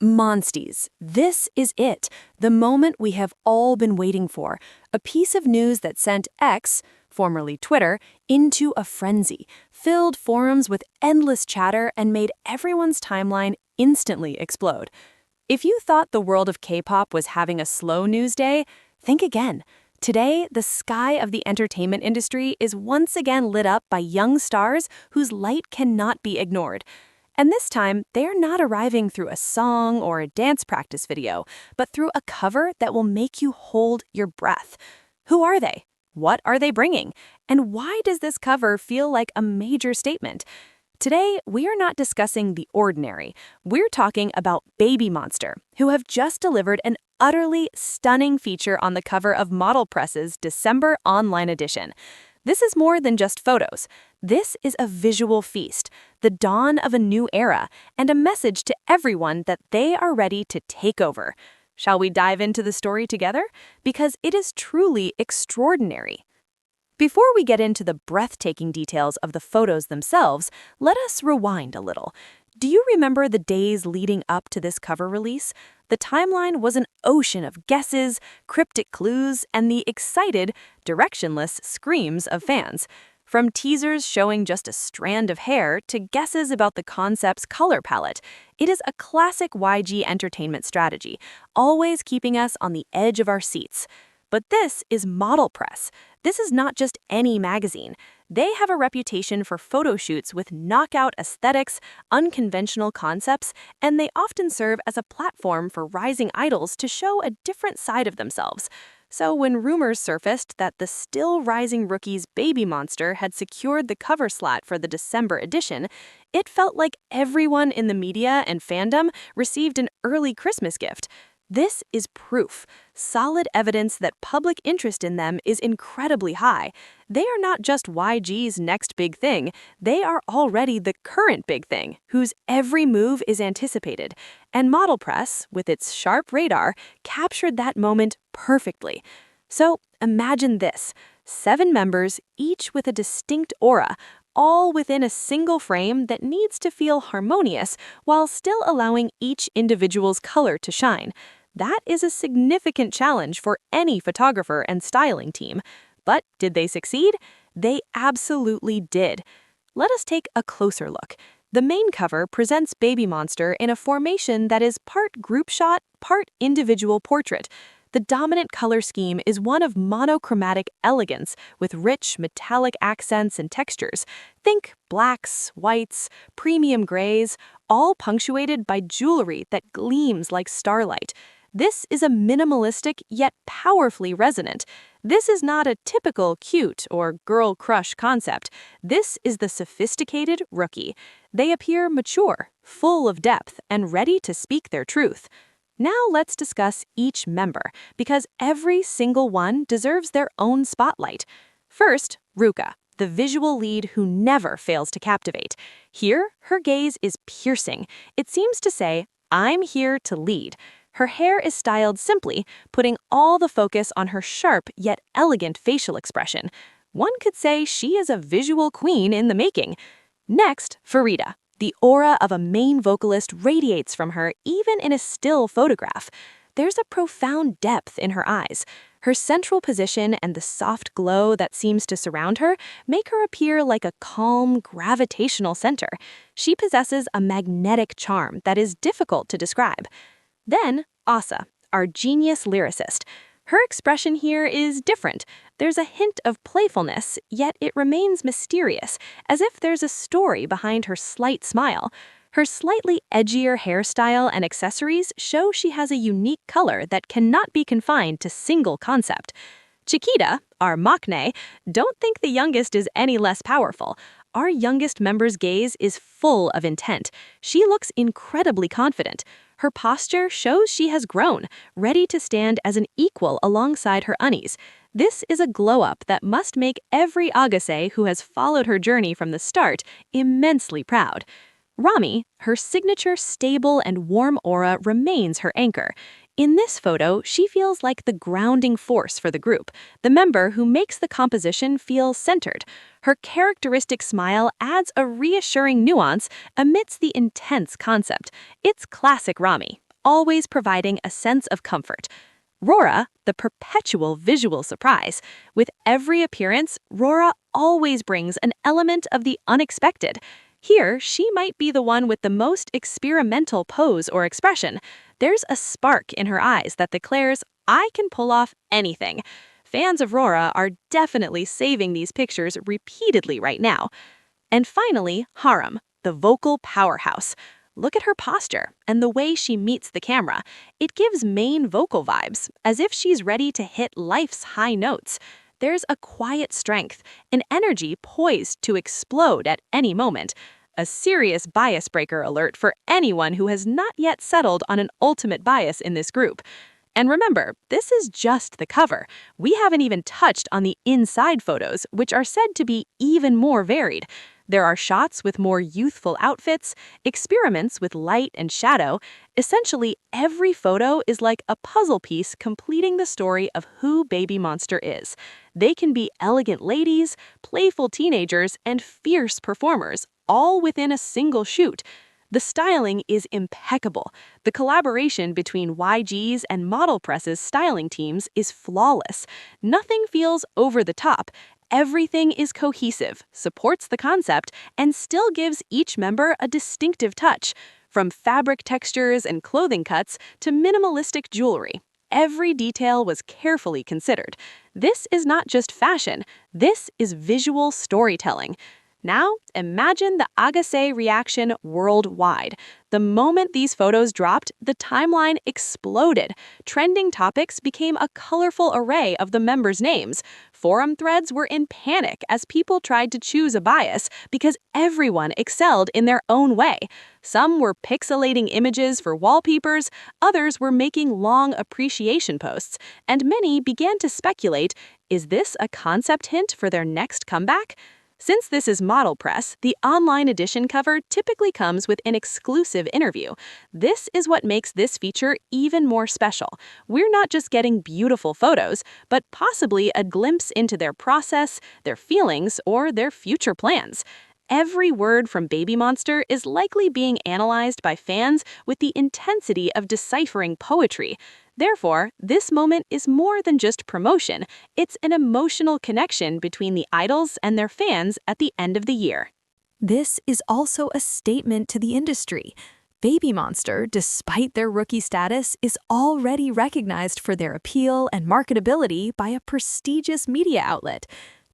Monsties, this is it, the moment we have all been waiting for, a piece of news that sent X, formerly Twitter, into a frenzy, filled forums with endless chatter and made everyone's timeline instantly explode. If you thought the world of K-pop was having a slow news day, think again. Today, the sky of the entertainment industry is once again lit up by young stars whose light cannot be ignored. And this time, they are not arriving through a song or a dance practice video, but through a cover that will make you hold your breath. Who are they? What are they bringing? And why does this cover feel like a major statement? Today, we are not discussing the ordinary. We're talking about BABYMONSTER, who have just delivered an utterly stunning feature on the cover of MODELPRESS's December online edition. This is more than just photos. This is a visual feast, the dawn of a new era, and a message to everyone that they are ready to take over. Shall we dive into the story together? Because it is truly extraordinary. Before we get into the breathtaking details of the photos themselves, let us rewind a little. Do you remember the days leading up to this cover release? The timeline was an ocean of guesses, cryptic clues, and the excited, directionless screams of fans. From teasers showing just a strand of hair to guesses about the concept's color palette, it is a classic YG entertainment strategy, always keeping us on the edge of our seats. But this is MODELPRESS. This is not just any magazine. They have a reputation for photo shoots with knockout aesthetics, unconventional concepts, and they often serve as a platform for rising idols to show a different side of themselves. So when rumors surfaced that the still rising rookie's BABYMONSTER had secured the cover slot for the December edition, it felt like everyone in the media and fandom received an early Christmas gift. This is proof, solid evidence that public interest in them is incredibly high. They are not just YG's next big thing, they are already the current big thing, whose every move is anticipated. And MODELPRESS, with its sharp radar, captured that moment perfectly. So imagine this, 7 members, each with a distinct aura, all within a single frame that needs to feel harmonious while still allowing each individual's color to shine. That is a significant challenge for any photographer and styling team. But did they succeed? They absolutely did. Let us take a closer look. The main cover presents BABYMONSTER in a formation that is part group shot, part individual portrait. The dominant color scheme is one of monochromatic elegance with rich metallic accents and textures. Think blacks, whites, premium grays, all punctuated by jewelry that gleams like starlight. This is a minimalistic yet powerfully resonant. This is not a typical cute or girl crush concept. This is the sophisticated rookie. They appear mature, full of depth, and ready to speak their truth. Now let's discuss each member, because every single one deserves their own spotlight. First, Ruka, the visual lead who never fails to captivate. Here, her gaze is piercing. It seems to say, "I'm here to lead." Her hair is styled simply, putting all the focus on her sharp yet elegant facial expression. One could say she is a visual queen in the making. Next, Pharita. The aura of a main vocalist radiates from her even in a still photograph. There's a profound depth in her eyes. Her central position and the soft glow that seems to surround her make her appear like a calm, gravitational center. She possesses a magnetic charm that is difficult to describe. Then, Ahgase, our genius lyricist. Her expression here is different. There's a hint of playfulness, yet it remains mysterious, as if there's a story behind her slight smile. Her slightly edgier hairstyle and accessories show she has a unique color that cannot be confined to single concept. Chiquita, our maknae, don't think the youngest is any less powerful. Our youngest member's gaze is full of intent. She looks incredibly confident. Her posture shows she has grown, ready to stand as an equal alongside her unnies. This is a glow-up that must make every Ahgase who has followed her journey from the start immensely proud. Rami, her signature stable and warm aura remains her anchor. In this photo, she feels like the grounding force for the group, the member who makes the composition feel centered. Her characteristic smile adds a reassuring nuance amidst the intense concept. It's classic Rami, always providing a sense of comfort. Rora, the perpetual visual surprise. With every appearance, Rora always brings an element of the unexpected. Here, she might be the one with the most experimental pose or expression. There's a spark in her eyes that declares, "I can pull off anything." Fans of Rora are definitely saving these pictures repeatedly right now. And finally, Harem, the vocal powerhouse. Look at her posture and the way she meets the camera. It gives main vocal vibes, as if she's ready to hit life's high notes. There's a quiet strength, an energy poised to explode at any moment. A serious bias breaker alert for anyone who has not yet settled on an ultimate bias in this group. And remember, this is just the cover. We haven't even touched on the inside photos, which are said to be even more varied. There are shots with more youthful outfits, experiments with light and shadow. Essentially, every photo is like a puzzle piece completing the story of who BABYMONSTER is. They can be elegant ladies, playful teenagers, and fierce performers, all within a single shoot. The styling is impeccable. The collaboration between YG's and MODELPRESS's styling teams is flawless. Nothing feels over the top. Everything is cohesive, supports the concept, and still gives each member a distinctive touch. From fabric textures and clothing cuts to minimalistic jewelry, every detail was carefully considered. This is not just fashion, this is visual storytelling. Now, imagine the Ahgase reaction worldwide. The moment these photos dropped, the timeline exploded. Trending topics became a colorful array of the members' names. Forum threads were in panic as people tried to choose a bias because everyone excelled in their own way. Some were pixelating images for wallpapers, others were making long appreciation posts, and many began to speculate, is this a concept hint for their next comeback? Since this is MODELPRESS, the online edition cover typically comes with an exclusive interview. This is what makes this feature even more special. We're not just getting beautiful photos, but possibly a glimpse into their process, their feelings, or their future plans. Every word from BABYMONSTER is likely being analyzed by fans with the intensity of deciphering poetry. Therefore, this moment is more than just promotion. It's an emotional connection between the idols and their fans at the end of the year. This is also a statement to the industry. BABYMONSTER, despite their rookie status, is already recognized for their appeal and marketability by a prestigious media outlet.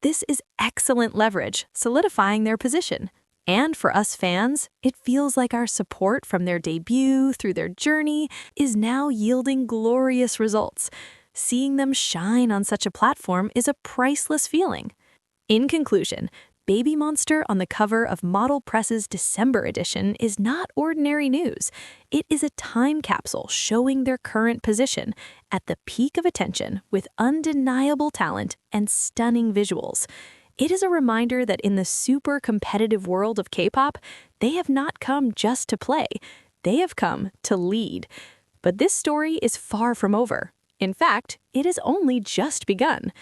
This is excellent leverage, solidifying their position. And for us fans, it feels like our support from their debut through their journey is now yielding glorious results. Seeing them shine on such a platform is a priceless feeling. In conclusion, BABYMONSTER on the cover of MODELPRESS's December edition is not ordinary news. It is a time capsule showing their current position at the peak of attention with undeniable talent and stunning visuals. It is a reminder that in the super competitive world of K-pop, they have not come just to play. They have come to lead. But this story is far from over. In fact, it has only just begun.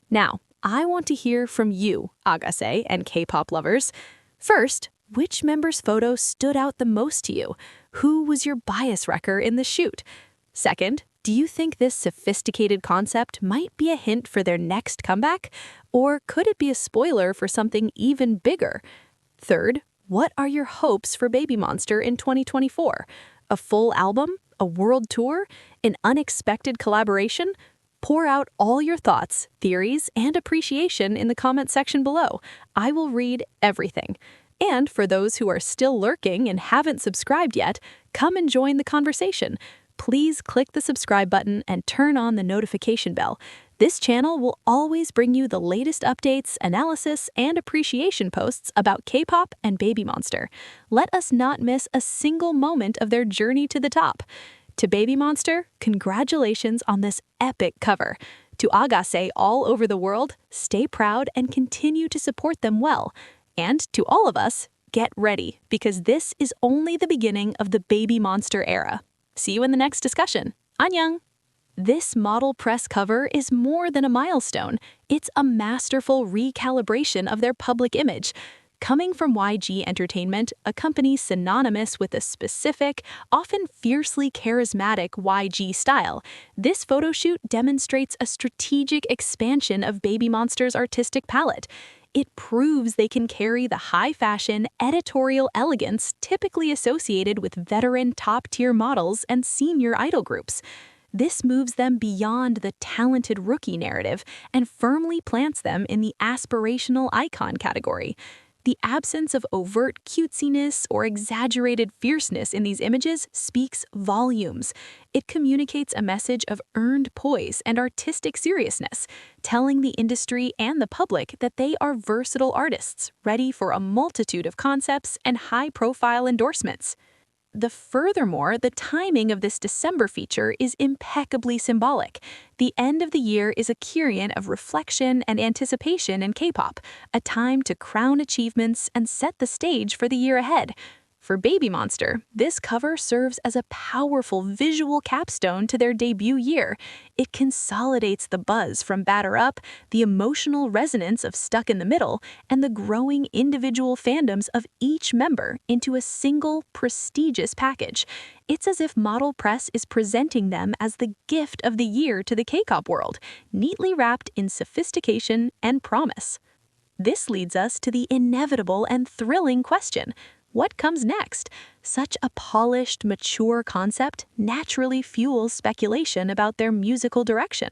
Now, I want to hear from you, Ahgase and K-pop lovers. First, which member's photo stood out the most to you? Who was your bias wrecker in the shoot? Second, do you think this sophisticated concept might be a hint for their next comeback? Or could it be a spoiler for something even bigger? Third, what are your hopes for BABYMONSTER in 2024? A full album? A world tour? An unexpected collaboration? Pour out all your thoughts, theories, and appreciation in the comment section below. I will read everything. And for those who are still lurking and haven't subscribed yet, come and join the conversation. Please click the subscribe button and turn on the notification bell. This channel will always bring you the latest updates, analysis, and appreciation posts about K-pop and BABYMONSTER. Let us not miss a single moment of their journey to the top. To BABYMONSTER, congratulations on this epic cover. To Ahgase all over the world, stay proud and continue to support them well. And to all of us, get ready, because this is only the beginning of the BABYMONSTER era. See you in the next discussion. Annyeong! This MODELPRESS cover is more than a milestone. It's a masterful recalibration of their public image. Coming from YG Entertainment, a company synonymous with a specific, often fiercely charismatic YG style, this photoshoot demonstrates a strategic expansion of BABYMONSTER's artistic palette. It proves they can carry the high-fashion, editorial elegance typically associated with veteran top-tier models and senior idol groups. This moves them beyond the talented rookie narrative and firmly plants them in the aspirational icon category. The absence of overt cutesiness or exaggerated fierceness in these images speaks volumes. It communicates a message of earned poise and artistic seriousness, telling the industry and the public that they are versatile artists, ready for a multitude of concepts and high-profile endorsements. Furthermore, the timing of this December feature is impeccably symbolic. The end of the year is a period of reflection and anticipation in Kpop, a time to crown achievements and set the stage for the year ahead. For BABYMONSTER, this cover serves as a powerful visual capstone to their debut year. It consolidates the buzz from Batter Up, the emotional resonance of Stuck in the Middle, and the growing individual fandoms of each member into a single, prestigious package. It's as if MODELPRESS is presenting them as the gift of the year to the K-pop world, neatly wrapped in sophistication and promise. This leads us to the inevitable and thrilling question: what comes next? Such a polished, mature concept naturally fuels speculation about their musical direction.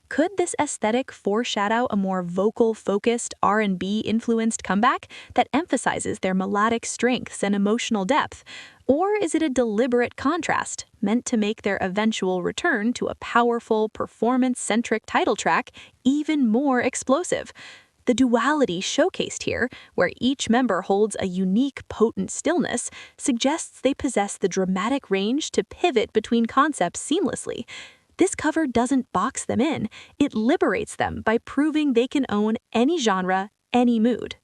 Could this aesthetic foreshadow a more vocal-focused, R&B-influenced comeback that emphasizes their melodic strengths and emotional depth? Or is it a deliberate contrast, meant to make their eventual return to a powerful, performance-centric title track even more explosive? The duality showcased here, where each member holds a unique, potent stillness, suggests they possess the dramatic range to pivot between concepts seamlessly. This cover doesn't box them in, it liberates them by proving they can own any genre, any mood.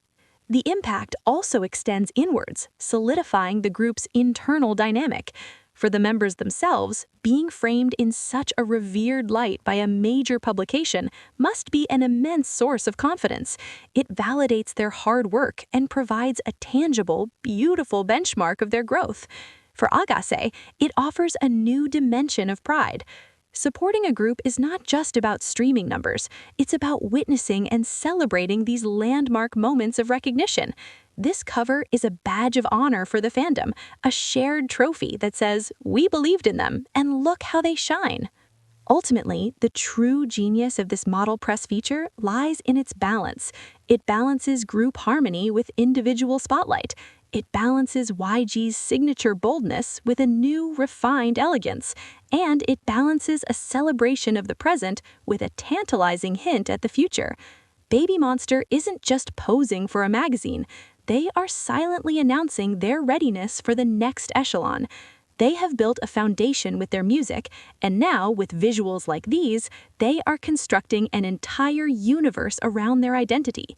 The impact also extends inwards, solidifying the group's internal dynamic. For the members themselves, being framed in such a revered light by a major publication must be an immense source of confidence. It validates their hard work and provides a tangible, beautiful benchmark of their growth. For Ahgase, it offers a new dimension of pride. Supporting a group is not just about streaming numbers, it's about witnessing and celebrating these landmark moments of recognition. This cover is a badge of honor for the fandom, a shared trophy that says, "We believed in them, and look how they shine." Ultimately, the true genius of this MODELPRESS feature lies in its balance. It balances group harmony with individual spotlight. It balances YG's signature boldness with a new, refined elegance. And it balances a celebration of the present with a tantalizing hint at the future. BABYMONSTER isn't just posing for a magazine. They are silently announcing their readiness for the next echelon. They have built a foundation with their music, and now, with visuals like these, they are constructing an entire universe around their identity.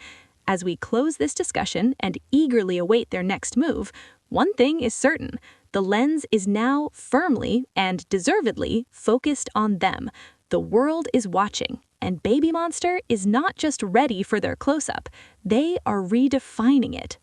As we close this discussion and eagerly await their next move, one thing is certain: the lens is now firmly and deservedly focused on them. The world is watching, and BABYMONSTER is not just ready for their close-up, they are redefining it